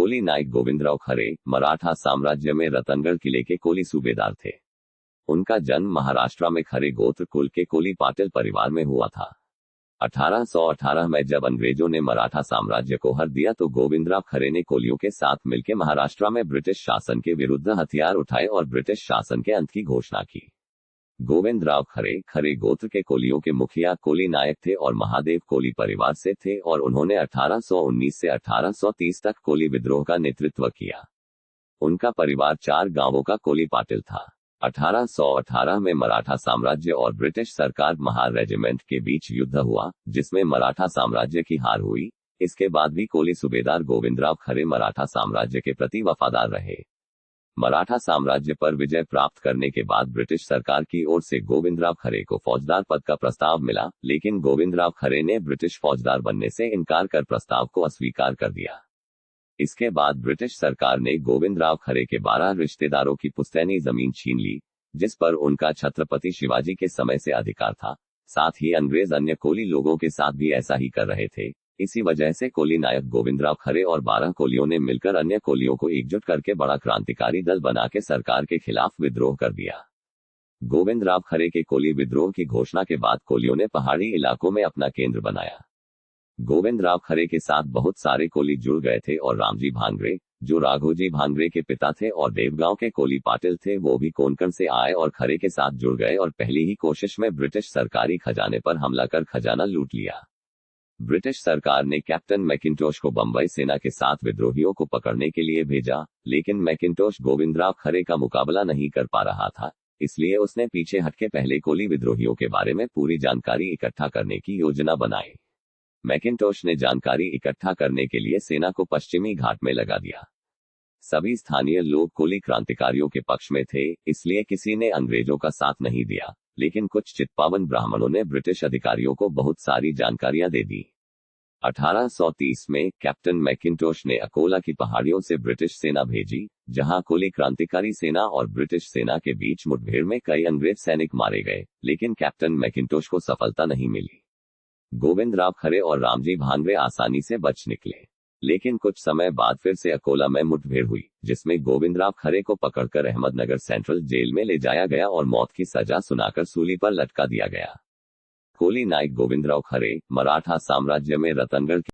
कोली नायक गोविंदराव खरे मराठा साम्राज्य में रतनगढ़ किले के कोली सूबेदार थे। उनका जन्म महाराष्ट्र में खरे गोत्र कुल के कोली पाटिल परिवार में हुआ था। 1818 में जब अंग्रेजों ने मराठा साम्राज्य को हर दिया तो गोविंदराव खरे ने कोलियों के साथ मिलकर महाराष्ट्र में ब्रिटिश शासन के विरुद्ध हथियार उठाए और ब्रिटिश शासन के अंत की घोषणा की। गोविंदराव खरे खरे गोत्र के कोलियों के मुखिया कोली नायक थे और महादेव कोली परिवार से थे और उन्होंने 1819 से 1830 तक कोली विद्रोह का नेतृत्व किया। उनका परिवार 4 गांवों का कोली पाटिल था। 1818 में मराठा साम्राज्य और ब्रिटिश सरकार महार रेजिमेंट के बीच युद्ध हुआ, जिसमें मराठा साम्राज्य की हार हुई। इसके बाद भी कोली सूबेदार गोविंदराव खरे मराठा साम्राज्य के प्रति वफादार रहे। मराठा साम्राज्य पर विजय प्राप्त करने के बाद ब्रिटिश सरकार की ओर से गोविंदराव खरे को फौजदार पद का प्रस्ताव मिला, लेकिन गोविंदराव खरे ने ब्रिटिश फौजदार बनने से इनकार कर प्रस्ताव को अस्वीकार कर दिया। इसके बाद ब्रिटिश सरकार ने गोविंदराव खरे के 12 रिश्तेदारों की पुश्तैनी जमीन छीन ली, जिस पर उनका छत्रपति शिवाजी के समय से अधिकार था। साथ ही अंग्रेज अन्य कोली लोगों के साथ भी ऐसा ही कर रहे थे। इसी वजह से कोली नायक गोविंदराव खरे और 12 कोलियों ने मिलकर अन्य कोलियों को एकजुट करके बड़ा क्रांतिकारी दल बना के सरकार के खिलाफ विद्रोह कर दिया। गोविंदराव खरे के कोली विद्रोह की घोषणा के बाद कोलियों ने पहाड़ी इलाकों में अपना केंद्र बनाया। गोविंदराव खरे के साथ बहुत सारे कोली जुड़ गए थे और रामजी भांगरे, जो राघोजी भांगरे के पिता थे और देवगांव के कोली पाटिल थे, वो भी कोंकण से आए और खरे के साथ जुड़ गए और पहली ही कोशिश में ब्रिटिश सरकारी खजाने पर हमला कर खजाना लूट लिया। ब्रिटिश सरकार ने कैप्टन मैकिंटोश को बंबई सेना के साथ विद्रोहियों को पकड़ने के लिए भेजा, लेकिन मैकिंटोश गोविंदराव खरे का मुकाबला नहीं कर पा रहा था, इसलिए उसने पीछे हटके पहले कोली विद्रोहियों के बारे में पूरी जानकारी इकट्ठा करने की योजना बनाई। मैकिंटोश ने जानकारी इकट्ठा करने के लिए सेना को पश्चिमी घाट में लगा दिया। सभी स्थानीय लोग कोली क्रांतिकारियों के पक्ष में थे, इसलिए किसी ने अंग्रेजों का साथ नहीं दिया, लेकिन कुछ चित्पावन ब्राह्मणों ने ब्रिटिश अधिकारियों को बहुत सारी जानकारियां दे दी। 1830 में कैप्टन मैकिंटोश ने अकोला की पहाड़ियों से ब्रिटिश सेना भेजी, जहां कोली क्रांतिकारी सेना और ब्रिटिश सेना के बीच मुठभेड़ में कई अंग्रेज सैनिक मारे गए, लेकिन कैप्टन मैकिंटोश को सफलता नहीं मिली। गोविंदराव खरे और रामजी भांगरे आसानी से बच निकले, लेकिन कुछ समय बाद फिर से अकोला में मुठभेड़ हुई, जिसमें गोविंदराव खरे को पकड़कर अहमदनगर सेंट्रल जेल में ले जाया गया और मौत की सजा सुनाकर सूली पर लटका दिया गया। कोली नायक गोविंदराव खरे मराठा साम्राज्य में रतनगढ़